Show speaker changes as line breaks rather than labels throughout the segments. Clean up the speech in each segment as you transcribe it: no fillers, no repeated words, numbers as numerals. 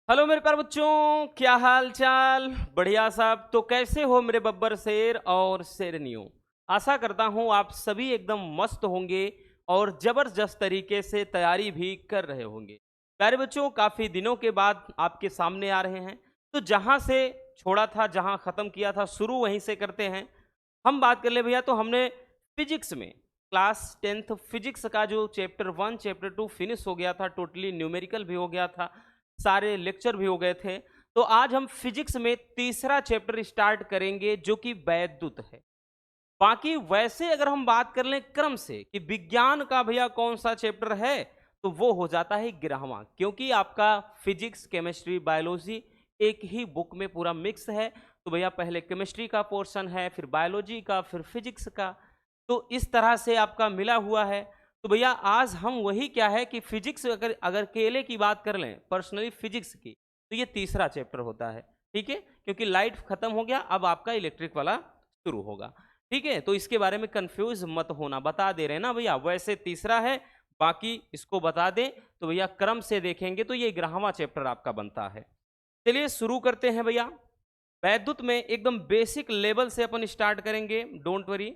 Hello मेरे प्यारे बच्चों, क्या हाल चाल। बढ़िया साहब। तो कैसे हो मेरे बब्बर शेर और शेरनियों। आशा करता हूँ आप सभी एकदम मस्त होंगे और ज़बरदस्त तरीके से तैयारी भी कर रहे होंगे। प्यारे बच्चों, काफ़ी दिनों के बाद आपके सामने आ रहे हैं। तो जहाँ से छोड़ा था, जहाँ ख़त्म किया था, शुरू वहीं से करते हैं। हम बात कर ले भैया, तो हमने फिजिक्स में क्लास 10th फिजिक्स का जो चैप्टर 1 चैप्टर 2 फिनिश हो गया था, टोटली न्यूमेरिकल भी हो गया था, सारे लेक्चर भी हो गए थे। तो आज हम फिजिक्स में तीसरा चैप्टर स्टार्ट करेंगे जो कि वैद्युत है। बाकी वैसे अगर हम बात कर लें क्रम से कि विज्ञान का भैया कौन सा चैप्टर है, तो वो हो जाता है 11वां, क्योंकि आपका फिजिक्स केमिस्ट्री बायोलॉजी एक ही बुक में पूरा मिक्स है। तो भैया पहले केमिस्ट्री का पोर्शन है, फिर बायोलॉजी का, फिर फिजिक्स का, तो इस तरह से आपका मिला हुआ है। तो भैया आज हम वही क्या है कि फिजिक्स अगर अगर केले की बात कर लें, पर्सनली फिजिक्स की, तो ये तीसरा चैप्टर होता है। ठीक है, क्योंकि लाइट खत्म हो गया, अब आपका इलेक्ट्रिक वाला शुरू होगा। ठीक है, तो इसके बारे में कंफ्यूज मत होना, बता दे रहे हैं ना भैया। वैसे तीसरा है, बाकी इसको बता दें तो भैया क्रम से देखेंगे तो ये 11वां चैप्टर आपका बनता है। चलिए शुरू करते हैं भैया। वैद्युत में एकदम बेसिक लेवल से अपन स्टार्ट करेंगे, डोंट वरी।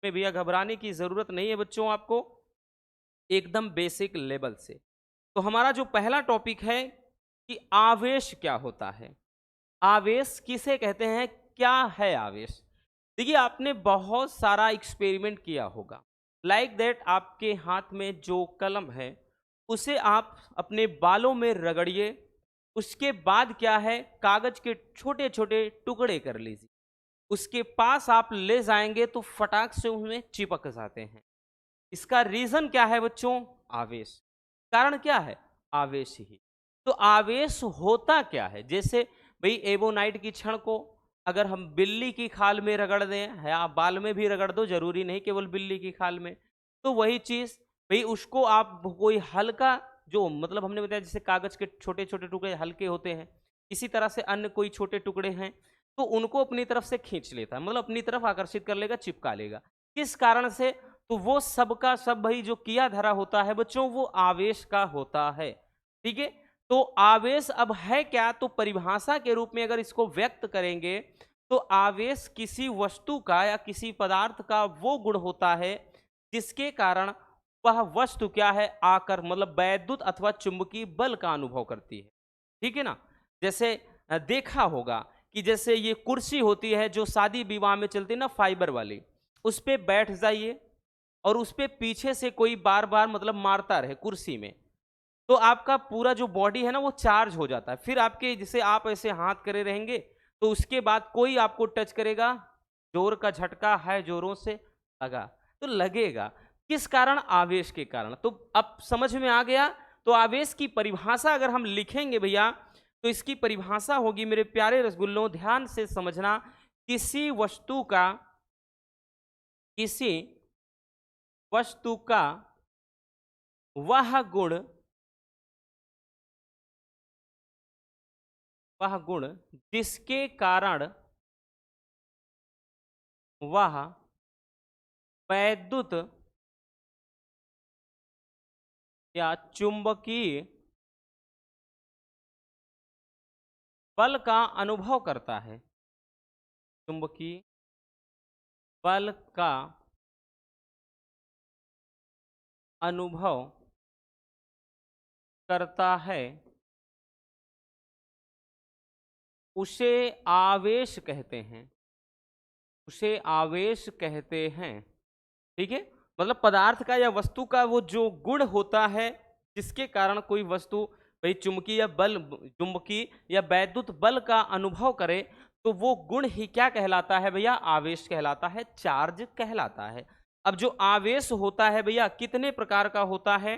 में भैया घबराने की जरूरत नहीं है बच्चों, आपको एकदम बेसिक लेवल से। तो हमारा जो पहला टॉपिक है कि आवेश क्या होता है। आवेश किसे कहते हैं, क्या है आवेश। देखिए, आपने बहुत सारा एक्सपेरिमेंट किया होगा। लाइक दैट, आपके हाथ में जो कलम है उसे आप अपने बालों में रगड़िए। उसके बाद क्या है, कागज के छोटे छोटे टुकड़े कर लीजिए। उसके पास आप ले जाएंगे तो फटाक से उनमें चिपक जाते हैं। इसका रीजन क्या है बच्चों, आवेश। कारण क्या है, आवेश ही। तो आवेश होता क्या है, जैसे भाई एवोनाइट की क्षण को अगर हम बिल्ली की खाल में रगड़ दें, या बाल में भी रगड़ दो, जरूरी नहीं केवल बिल्ली की खाल में, तो वही चीज भाई उसको आप कोई हल्का, जो मतलब हमने बताया जैसे कागज के छोटे छोटे टुकड़े हल्के होते हैं, इसी तरह से अन्य कोई छोटे टुकड़े हैं, तो उनको अपनी तरफ से खींच लेता है, मतलब अपनी तरफ आकर्षित कर लेगा, चिपका लेगा। किस कारण से, तो वो सब का सब भाई जो किया धरा होता है बच्चों, वो आवेश का होता है। ठीक है, तो आवेश अब है क्या, तो परिभाषा के रूप में अगर इसको व्यक्त करेंगे तो आवेश किसी वस्तु का या किसी पदार्थ का वो गुण होता है जिसके कारण वह वस्तु क्या है, आकर मतलब वैद्युत अथवा चुंबकीय बल का अनुभव करती है। ठीक है ना। जैसे देखा होगा कि जैसे ये कुर्सी होती है जो शादी विवाह में चलती है ना, फाइबर वाली, उस पे बैठ जाइए और उस पे पीछे से कोई बार बार मतलब मारता रहे कुर्सी में, तो आपका पूरा जो बॉडी है ना वो चार्ज हो जाता है। फिर आपके जैसे आप ऐसे हाथ करे रहेंगे तो उसके बाद कोई आपको टच करेगा, जोर का झटका है जोरों से लगा, तो लगेगा। किस कारण, आवेश के कारण। तो अब समझ में आ गया। तो आवेश की परिभाषा अगर हम लिखेंगे भैया, तो इसकी परिभाषा होगी मेरे प्यारे रसगुल्लों, ध्यान से समझना। किसी वस्तु का, किसी वस्तु का वह गुण, वह गुण जिसके कारण वह वैद्युत या चुंबकीय बल का अनुभव करता है, चुंबकीय बल का अनुभव करता है, उसे आवेश कहते हैं, उसे आवेश कहते हैं। ठीक है, मतलब पदार्थ का या वस्तु का वो जो गुण होता है जिसके कारण कोई वस्तु भाई चुंबकीय या बल, चुंबकीय या वैद्युत बल का अनुभव करे, तो वो गुण ही क्या कहलाता है भैया, आवेश कहलाता है, चार्ज कहलाता है। अब जो आवेश होता है भैया कितने प्रकार का होता है,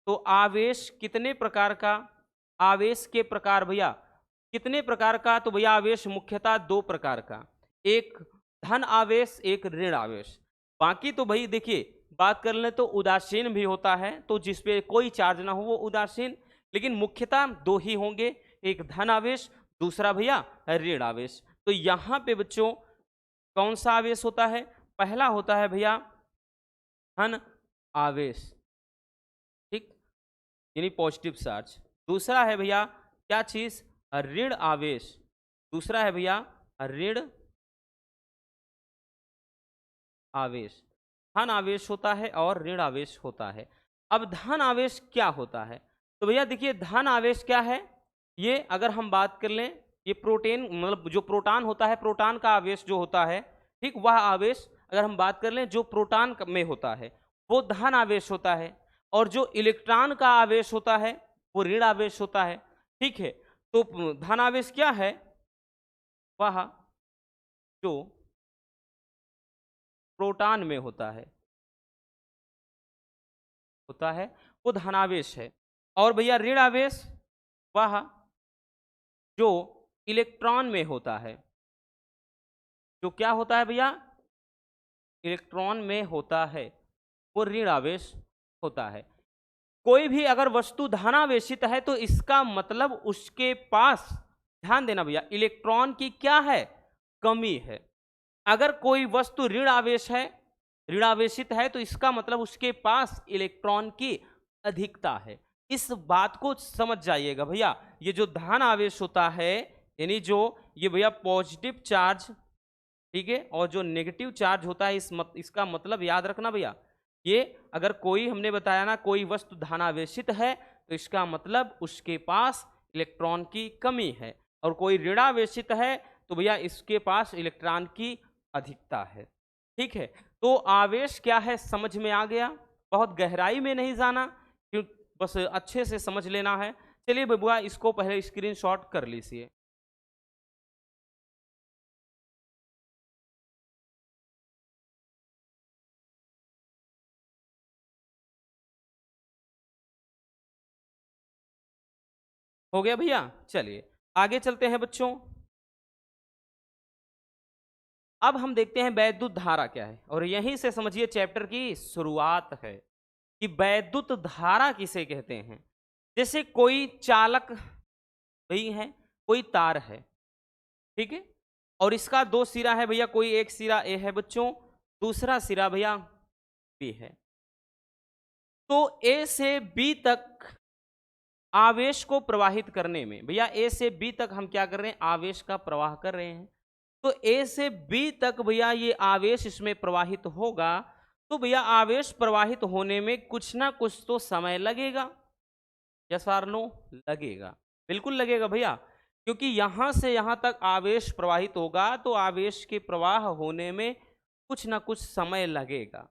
तो आवेश कितने प्रकार का, आवेश के प्रकार भैया कितने प्रकार का, तो भैया आवेश मुख्यतः दो प्रकार का, एक धन आवेश, एक ऋण आवेश। बाकी तो भाई देखिए, बात कर लें तो उदासीन भी होता है, तो जिसपे कोई चार्ज ना हो वो उदासीन, लेकिन मुख्यतः दो ही होंगे, एक धन आवेश, दूसरा भैया ऋण आवेश। तो यहां पे बच्चों कौन सा आवेश होता है, पहला होता है भैया धन आवेश, ठीक, यानी पॉजिटिव चार्ज। दूसरा है भैया क्या चीज? ऋण आवेश। दूसरा है भैया ऋण आवेश। धन आवेश होता है और ऋण आवेश होता है। अब धन आवेश क्या होता है? तो भैया देखिए धन आवेश क्या है, ये अगर हम बात कर लें, ये प्रोटीन मतलब जो प्रोटॉन होता है, प्रोटॉन का आवेश जो होता है, ठीक, वह आवेश अगर हम बात कर लें जो प्रोटॉन में होता है वो धन आवेश होता है, और जो इलेक्ट्रॉन का आवेश होता है वो ऋण आवेश होता है। ठीक है, तो धन आवेश क्या है? वह जो प्रोटॉन में होता है वो धनावेश है। और भैया ऋण आवेश वह जो इलेक्ट्रॉन में होता है, जो क्या होता है भैया? इलेक्ट्रॉन में होता है, वो ऋण आवेश होता है। कोई भी अगर वस्तु धनावेशित है तो इसका मतलब उसके पास, ध्यान देना भैया, इलेक्ट्रॉन की क्या है? कमी है। अगर कोई वस्तु ऋण आवेश है, ऋण आवेशित है, तो इसका मतलब उसके पास इलेक्ट्रॉन की अधिकता है। इस बात को समझ जाइएगा भैया। ये जो धन आवेश होता है, यानी जो ये भैया पॉजिटिव चार्ज, ठीक है, और जो नेगेटिव चार्ज होता है, इसका मतलब याद रखना भैया। ये अगर कोई, हमने बताया ना, कोई वस्तु धनावेशित है तो इसका मतलब उसके पास इलेक्ट्रॉन की कमी है, और कोई ऋणावेशित है तो भैया इसके पास इलेक्ट्रॉन की अधिकता है। ठीक है, तो आवेश क्या है समझ में आ गया, बहुत गहराई में नहीं जाना, क्यों, बस अच्छे से समझ लेना है। चलिए बबुआ इसको पहले स्क्रीनशॉट कर लीजिए। हो गया भैया? चलिए आगे चलते हैं बच्चों। अब हम देखते हैं वैद्युत धारा क्या है, और यहीं से समझिए चैप्टर की शुरुआत है कि वैद्युत धारा किसे कहते हैं। जैसे कोई चालक भी है, कोई तार है, ठीक है, और इसका दो सिरा है भैया, कोई एक सिरा ए है बच्चों, दूसरा सिरा भैया बी है। तो ए से बी तक आवेश को प्रवाहित करने में, भैया ए से बी तक हम क्या कर रहे हैं? आवेश का प्रवाह कर रहे हैं। तो ए से बी तक भैया ये आवेश इसमें प्रवाहित होगा, तो भैया आवेश प्रवाहित होने में कुछ ना कुछ तो समय लगेगा। यस और नो? लगेगा, बिल्कुल लगेगा भैया, क्योंकि यहां से यहां तक आवेश प्रवाहित होगा तो आवेश के प्रवाह होने में कुछ ना कुछ समय लगेगा।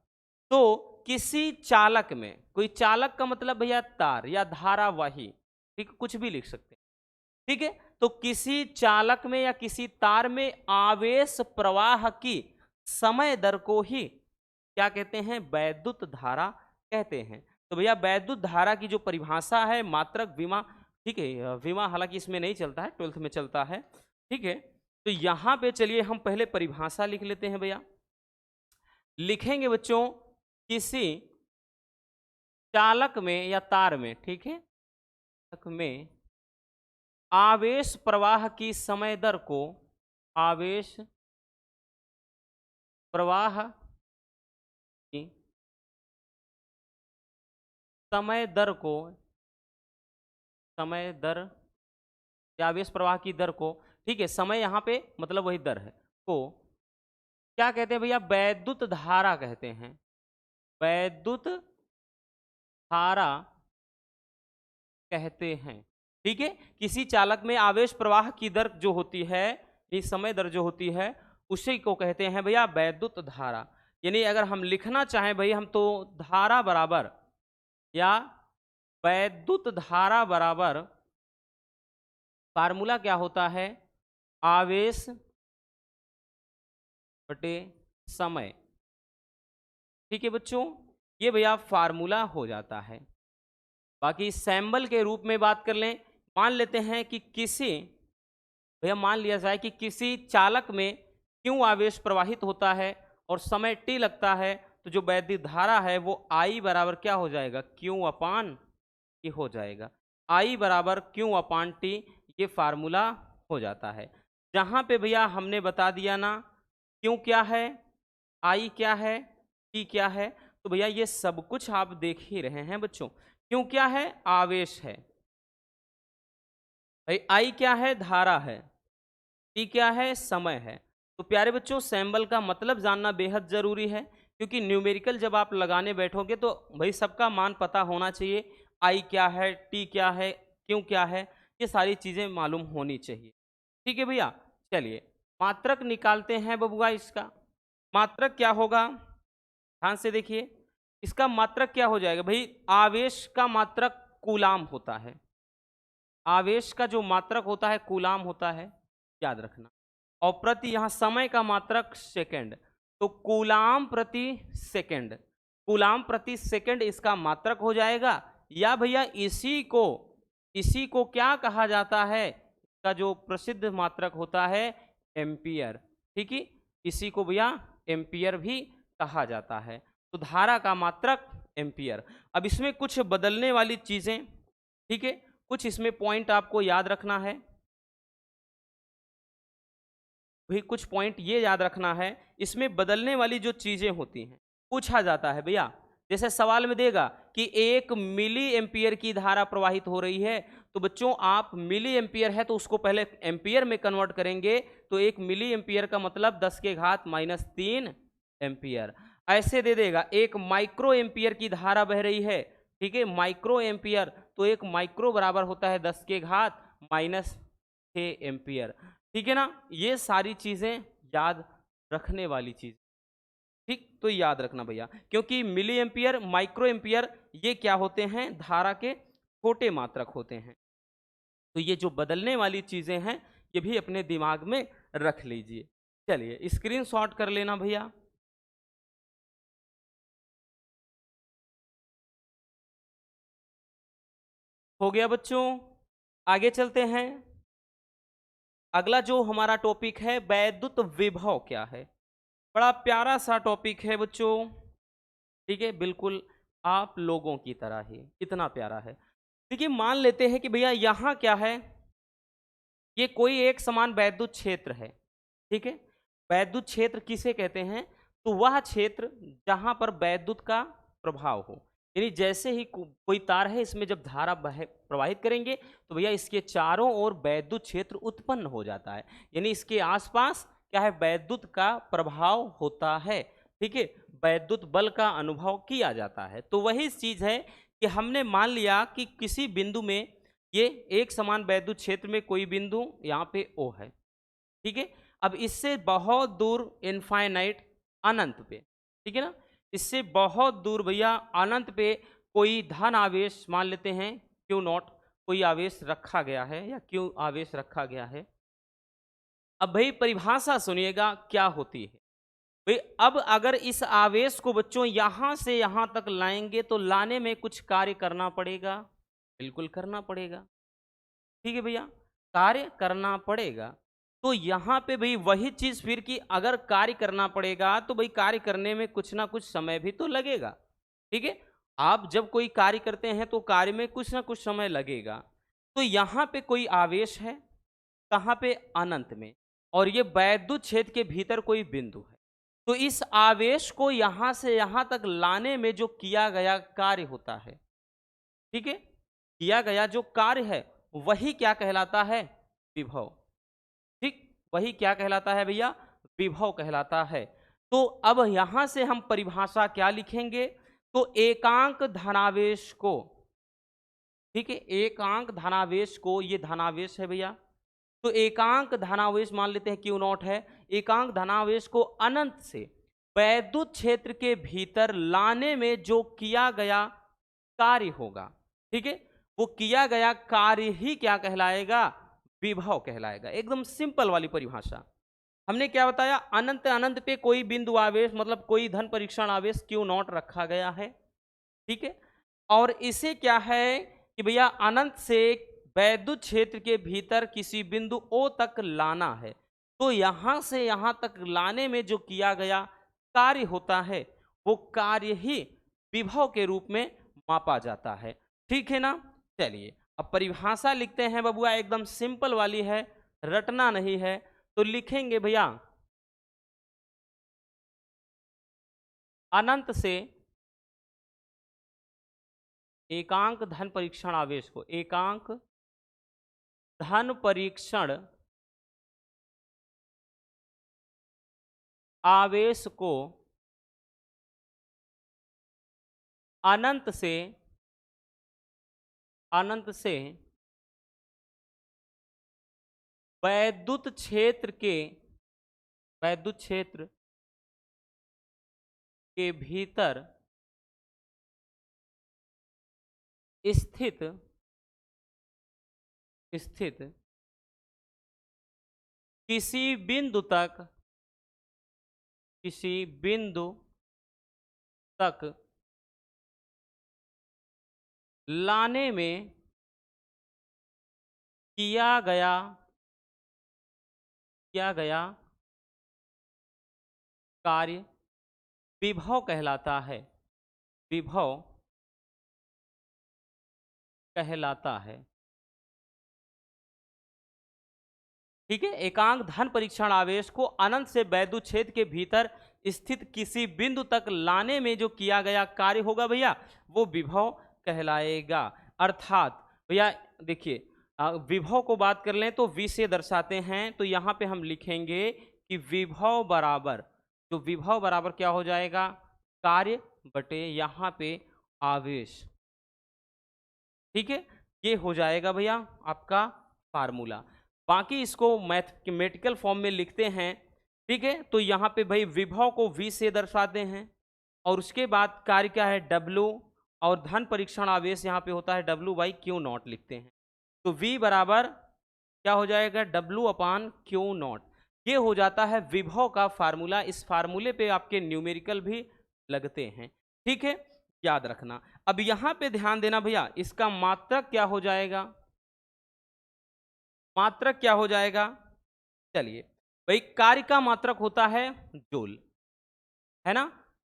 तो किसी चालक में, कोई चालक का मतलब भैया तार या धारावाही, ठीक, कुछ भी लिख सकते हैं, ठीक है। तो किसी चालक में या किसी तार में आवेश प्रवाह की समय दर को ही क्या कहते हैं? वैद्युत धारा कहते हैं। तो भैया वैद्युत धारा की जो परिभाषा है, मात्रक, विमा, ठीक है, विमा हालांकि इसमें नहीं चलता है, 12th में चलता है, ठीक है। तो यहां पे चलिए हम पहले परिभाषा लिख लेते हैं भैया। लिखेंगे बच्चों, किसी चालक में या तार में, ठीक है, चालक में आवेश प्रवाह की समय दर को, आवेश प्रवाह की समय दर को, समय दर या आवेश प्रवाह की दर को, ठीक है, समय यहां पे मतलब वही दर है, को क्या कहते हैं भैया? वैद्युत धारा कहते हैं। वैद्युत धारा कहते हैं, ठीक है। किसी चालक में आवेश प्रवाह की दर जो होती है, ये समय दर जो होती है, उसी को कहते हैं भैया वैद्युत धारा। यानी अगर हम लिखना चाहें भाई हम, तो धारा बराबर या वैद्युत धारा बराबर, फार्मूला क्या होता है? आवेश बटे समय, ठीक है बच्चों, ये भैया फार्मूला हो जाता है। बाकी सैंबल के रूप में बात कर लें, मान लेते हैं कि किसी, भैया मान लिया जाए कि किसी चालक में क्यों आवेश प्रवाहित होता है और समय टी लगता है, तो जो वैद्युत धारा है वो आई बराबर क्या हो जाएगा? क्यू अपान टी हो जाएगा। आई बराबर क्यू अपान टी, ये फार्मूला हो जाता है। जहां पे भैया हमने बता दिया ना, क्यू क्या है, आई क्या है, टी क्या है, तो भैया ये सब कुछ आप देख ही रहे हैं बच्चों। क्यों क्या है? आवेश है, भाई आई क्या है? धारा है। टी क्या है? समय है। तो प्यारे बच्चों, सैम्बल का मतलब जानना बेहद जरूरी है, क्योंकि न्यूमेरिकल जब आप लगाने बैठोगे तो भाई सबका मान पता होना चाहिए। आई क्या है, टी क्या है, क्यों क्या है, ये सारी चीजें मालूम होनी चाहिए। ठीक है भैया, चलिए मात्रक निकालते हैं बबुआ। इसका मात्रक क्या होगा? ध्यान से देखिए, इसका मात्रक क्या हो जाएगा भाई? आवेश का मात्रक कूलाम होता है। आवेश का जो मात्रक होता है कूलाम होता है, याद रखना। और प्रति, यहां समय का मात्रक सेकंड, तो कूलाम प्रति सेकंड। कूलाम प्रति सेकंड इसका मात्रक हो जाएगा। या भैया इसी को क्या कहा जाता है? इसका जो प्रसिद्ध मात्रक होता है एम्पियर। ठीक है, इसी को भैया एम्पियर भी कहा जाता है। तो धारा का मात्रक एम्पियर। अब इसमें कुछ बदलने वाली चीजें, ठीक है, कुछ इसमें पॉइंट आपको याद रखना है। भाई कुछ पॉइंट ये याद रखना है, इसमें बदलने वाली जो चीजें होती हैं, पूछा जाता है भैया। जैसे सवाल में देगा कि 1 मिली एम्पियर की धारा प्रवाहित हो रही है, तो बच्चों आप मिली एम्पियर है तो उसको पहले एम्पियर में कन्वर्ट करेंगे, तो 1 मिली एम्पियर का मतलब 10⁻³ एम्पियर। ऐसे दे देगा 1 माइक्रो एम्पियर की धारा बह रही है, ठीक है, माइक्रो एम्पियर, तो 1 माइक्रो बराबर होता है 10⁻⁻6 एम्पियर। ठीक है ना, ये सारी चीजें याद रखने वाली चीज। ठीक, तो याद रखना भैया, क्योंकि मिली एम्पियर, माइक्रो एम्पियर, ये क्या होते हैं? धारा के छोटे मात्रक होते हैं। तो ये जो बदलने वाली चीजें हैं, ये भी अपने दिमाग में रख लीजिए। चलिए स्क्रीनशॉट कर लेना भैया। हो गया बच्चों, आगे चलते हैं। अगला जो हमारा टॉपिक है, वैद्युत विभव क्या है। बड़ा प्यारा सा टॉपिक है बच्चों, ठीक है, बिल्कुल आप लोगों की तरह ही, इतना प्यारा है। देखिए मान लेते हैं कि भैया यहाँ क्या है, ये कोई एक समान वैद्युत क्षेत्र है। ठीक है, वैद्युत क्षेत्र किसे कहते हैं? तो वह क्षेत्र जहां पर वैद्युत का प्रभाव हो, यानी जैसे ही कोई तार है, इसमें जब धारा प्रवाहित करेंगे तो भैया इसके चारों ओर वैद्युत क्षेत्र उत्पन्न हो जाता है, यानी इसके आसपास क्या है? वैद्युत का प्रभाव होता है। ठीक है, वैद्युत बल का अनुभव किया जाता है। तो वही चीज है कि हमने मान लिया कि किसी बिंदु में, ये एक समान वैद्युत क्षेत्र में कोई बिंदु यहाँ पे O है। ठीक है, अब इससे बहुत दूर इनफाइनाइट, अनंत पे, ठीक है ना, इससे बहुत दूर भैया अनंत पे कोई धन आवेश मान लेते हैं Q0, कोई आवेश रखा गया है या Q आवेश रखा गया है। अब भाई परिभाषा सुनिएगा क्या होती है। भाई अब अगर इस आवेश को बच्चों यहां से यहां तक लाएंगे तो लाने में कुछ कार्य करना पड़ेगा, बिल्कुल करना पड़ेगा। ठीक है भैया, कार्य करना पड़ेगा। तो यहाँ पे भाई वही चीज फिर कि अगर कार्य करना पड़ेगा तो भाई कार्य करने में कुछ ना कुछ समय भी तो लगेगा। ठीक है, आप जब कोई कार्य करते हैं तो कार्य में कुछ ना कुछ समय लगेगा। तो यहाँ पे कोई आवेश है, कहाँ पे? अनंत में, और ये वैद्युत क्षेत्र के भीतर कोई बिंदु है। तो इस आवेश को यहां से यहां तक लाने में जो किया गया कार्य होता है, ठीक है, किया गया जो कार्य है वही क्या कहलाता है? विभव। ठीक, वही क्या कहलाता है भैया? विभव कहलाता है। तो अब यहां से हम परिभाषा क्या लिखेंगे? तो एकांक धनावेश को, ठीक है, एकांक धनावेश को, ये धनावेश है भैया, तो एकांक धनावेश मान लेते हैं Q0 है। एकांक धनावेश को अनंत से वैद्युत क्षेत्र के भीतर लाने में जो किया गया कार्य होगा, ठीक है, वो किया गया कार्य ही क्या कहलाएगा? विभव कहलाएगा। एकदम सिंपल वाली परिभाषा। हमने क्या बताया? अनंत अनंत पे कोई बिंदु आवेश, मतलब कोई धन परीक्षण आवेश Q0 रखा गया है। ठीक है, और इसे क्या है कि भैया अनंत से वैद्युत क्षेत्र के भीतर किसी बिंदु O तक लाना है। तो यहां से यहां तक लाने में जो किया गया कार्य होता है, वो कार्य ही विभव के रूप में मापा जाता है। ठीक है ना, चलिए अब परिभाषा लिखते हैं बबुआ, एकदम सिंपल वाली है, रटना नहीं है। तो लिखेंगे भैया, अनंत से एकांक धन परीक्षण आवेश को, एकांक धन परीक्षण आवेश को अनंत से वैद्युत क्षेत्र के भीतर स्थित किसी बिंदु तक लाने में किया गया कार्य विभव कहलाता है। ठीक है, एकांक धन परीक्षण आवेश को अनंत से वैद्युत क्षेत्र के भीतर स्थित किसी बिंदु तक लाने में जो किया गया कार्य होगा भैया वो विभव कहलाएगा। अर्थात भैया देखिए विभव को बात कर लें तो V से दर्शाते हैं, तो यहाँ पे हम लिखेंगे कि विभव बराबर क्या हो जाएगा, कार्य बटे यहाँ पे आवेश। ठीक है, ये हो जाएगा भैया आपका फार्मूला। बाकी इसको मैथमेटिकल फॉर्म में लिखते हैं। ठीक है, तो यहाँ पे भाई विभव को V से दर्शाते हैं और उसके बाद कार्य क्या है W, और धन परीक्षण आवेश यहाँ पे होता है W/Q0 लिखते हैं। तो V बराबर क्या हो जाएगा W/Q0। ये हो जाता है विभव का फार्मूला। इस फार्मूले पे आपके न्यूमेरिकल भी लगते हैं। ठीक है, याद रखना। अब यहाँ पे ध्यान देना भैया, इसका मात्रक क्या हो जाएगा, चलिए भाई कार्य का मात्रक होता है जूल, है ना,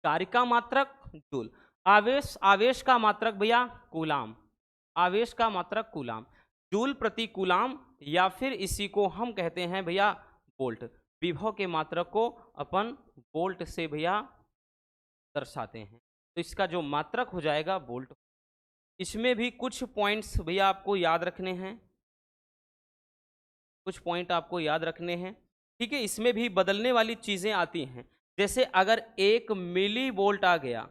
कार्य का मात्रक जूल। आवेश का मात्रक भैया कूलाम, जूल प्रति कूलाम, या फिर इसी को हम कहते हैं भैया वोल्ट। विभव के मात्रक को अपन वोल्ट से भैया दर्शाते हैं, तो इसका जो मात्रक हो जाएगा वोल्ट। इसमें भी कुछ पॉइंट्स भैया आपको याद रखने हैं, ठीक है। इसमें भी बदलने वाली चीजें आती हैं, जैसे अगर 1 मिली वोल्ट आ गया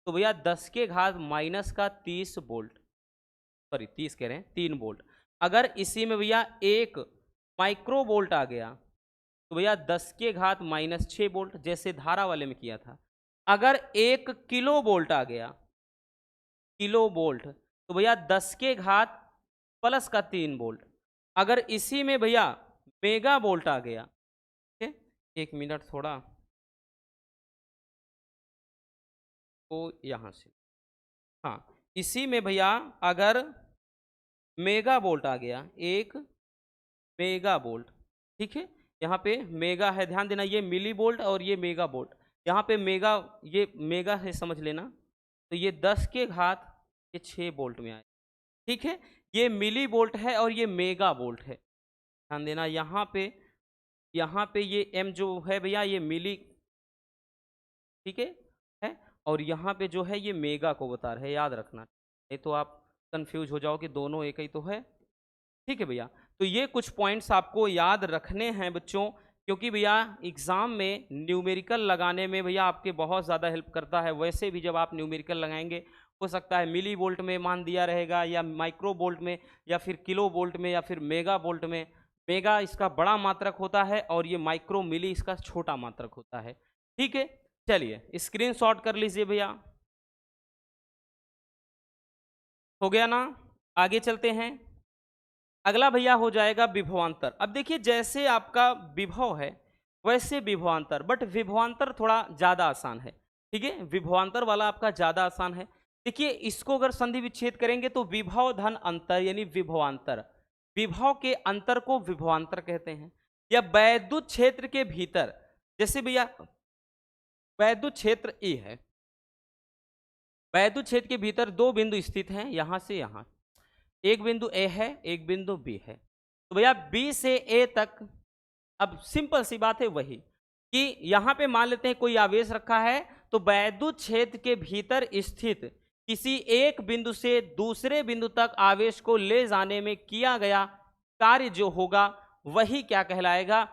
तो भैया 10 के घात माइनस का 30 वोल्ट, सॉरी 30 कह रहे हैं 3 वोल्ट। अगर इसी में भैया 1 माइक्रो वोल्ट आ गया तो भैया 10 के घात माइनस 6 वोल्ट, जैसे धारा वाले में किया था। अगर 1 किलो वोल्ट आ गया, तो भैया 10 के घात प्लस का 3 वोल्ट। अगर इसी में भैया मेगा वोल्ट आ गया, ठीक है, 1 मिनट थोड़ा तो यहां से, हाँ, इसी में भैया अगर मेगा वोल्ट आ गया, 1 मेगा वोल्ट, ठीक है, यहाँ पे मेगा है, ध्यान देना, ये मिली वोल्ट और ये मेगा वोल्ट। यहाँ पे मेगा, ये मेगा है समझ लेना, तो ये 10 के घात ये 6 वोल्ट में आए, ठीक है। ये मिली वोल्ट है और ये मेगा वोल्ट है, ध्यान देना। यहाँ पे ये m जो है भैया ये मिली, ठीक है, और यहाँ पे जो है ये मेगा को बता रहे हैं, याद रखना, नहीं तो आप कंफ्यूज हो जाओ कि दोनों एक ही तो है। ठीक है भैया, तो ये कुछ पॉइंट्स आपको याद रखने हैं बच्चों, क्योंकि भैया एग्जाम में न्यूमेरिकल लगाने में भैया आपके बहुत ज़्यादा हेल्प करता है। वैसे भी जब आप न्यूमेरिकल लगाएंगे, हो सकता है मिली वोल्ट में मान दिया रहेगा, या माइक्रो वोल्ट में, या फिर किलो वोल्ट में, या फिर मेगा वोल्ट में। मेगा इसका बड़ा मात्रक होता है और ये माइक्रो मिली इसका छोटा मात्रक होता है। ठीक है, चलिए स्क्रीनशॉट कर लीजिए भैया, हो गया ना। आगे चलते हैं, अगला भैया हो जाएगा विभवांतर। अब देखिए जैसे आपका विभव है वैसे विभवांतर, बट विभवांतर थोड़ा ज्यादा आसान है, ठीक है, विभवांतर वाला आपका ज्यादा आसान है। देखिए इसको अगर संधि विच्छेद करेंगे तो विभव धन अंतर यानी विभवांतर, विभव के अंतर को विभवांतर कहते हैं। या वैद्युत क्षेत्र के भीतर, जैसे भैया वैद्युत क्षेत्र ए है, वैद्युत क्षेत्र के भीतर 2 बिंदु स्थित हैं, यहां से यहां, एक बिंदु ए है, एक बिंदु बी है। तो भैया बी से ए तक, अब सिंपल सी बात है वही कि यहां पे मान लेते हैं कोई आवेश रखा है, तो वैद्युत क्षेत्र के भीतर स्थित किसी एक बिंदु से दूसरे बिंदु तक आवेश को ले जाने में किया गया कार्य जो होगा वही क्या कहलाएगा,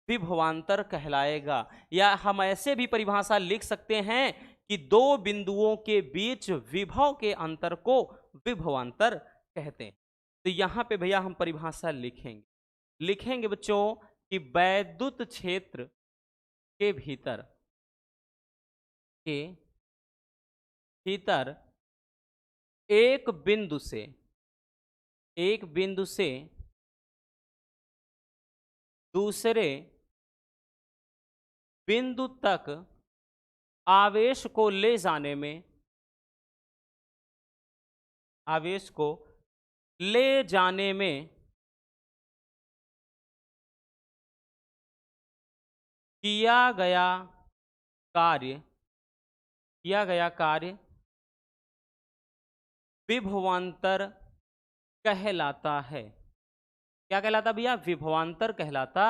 विभवांतर कहलाएगा। या हम ऐसे भी परिभाषा लिख सकते हैं कि दो बिंदुओं के बीच विभव के अंतर को विभवांतर कहते हैं। तो यहां पे भैया हम परिभाषा लिखेंगे बच्चों कि वैद्युत क्षेत्र के भीतर एक बिंदु से दूसरे बिंदु तक आवेश को ले जाने में किया गया कार्य विभवांतर कहलाता है। क्या कहलाता भैया, विभवांतर कहलाता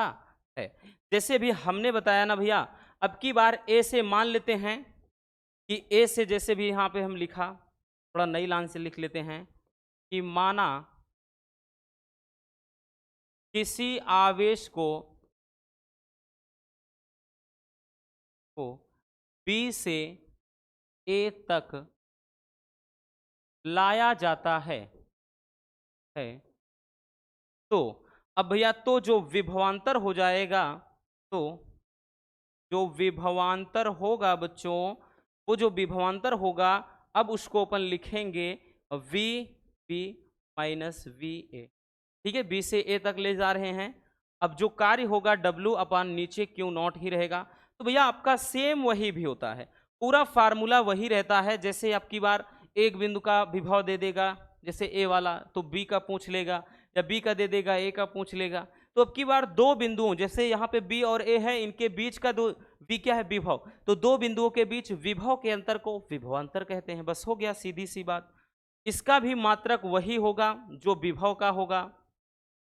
है। जैसे भी हमने बताया ना भैया, अब की बार ए से मान लेते हैं कि ए से, जैसे भी यहां पे हम लिखा, थोड़ा नई लाइन से लिख लेते हैं कि माना किसी आवेश को बी से ए तक लाया जाता है तो अब भैया तो जो विभवांतर हो जाएगा, तो जो विभवांतर होगा बच्चों, वो जो विभवांतर होगा अब उसको अपन लिखेंगे V B minus V A. ठीक है, बी से ए तक ले जा रहे हैं। अब जो कार्य होगा W अपान नीचे क्यू नॉट ही रहेगा। तो भैया आपका सेम वही भी होता है, पूरा फार्मूला वही रहता है। जैसे आपकी बार एक बिंदु का विभव दे देगा, जैसे ए वाला, तो बी का पूछ लेगा, या बी का दे देगा, ए का पूछ लेगा। तो अब की बार दो बिंदुओं, जैसे यहाँ पे बी और ए है, इनके बीच का दो बी क्या है, विभव, तो दो बिंदुओं के बीच विभव के अंतर को विभवांतर कहते हैं। बस हो गया, सीधी सी बात। इसका भी मात्रक वही होगा जो विभव का होगा,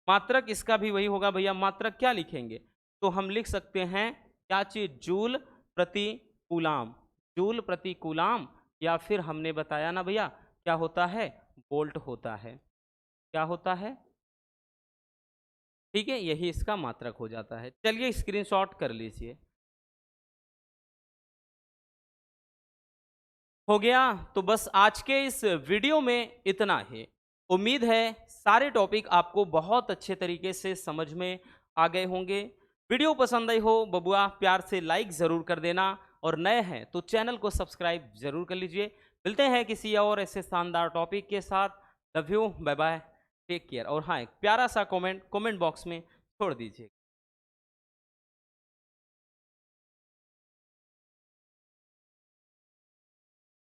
मात्रक इसका भी वही होगा। भैया मात्रक क्या लिखेंगे, तो हम लिख सकते हैं क्या चीज, जूल प्रति कूलाम, जूल प्रति कूलाम, या फिर हमने बताया ना भैया क्या होता है, वोल्ट होता है। क्या होता है, ठीक है, यही इसका मात्रक हो जाता है। चलिए स्क्रीनशॉट कर लीजिए। हो गया। तो बस आज के इस वीडियो में इतना ही। उम्मीद है सारे टॉपिक आपको बहुत अच्छे तरीके से समझ में आ गए होंगे। वीडियो पसंद आई हो बबुआ प्यार से लाइक ज़रूर कर देना, और नए हैं तो चैनल को सब्सक्राइब जरूर कर लीजिए। मिलते हैं किसी और ऐसे शानदार टॉपिक के साथ। Love you, bye bye, take care. और हाँ, एक प्यारा सा कमेंट बॉक्स में छोड़ दीजिए।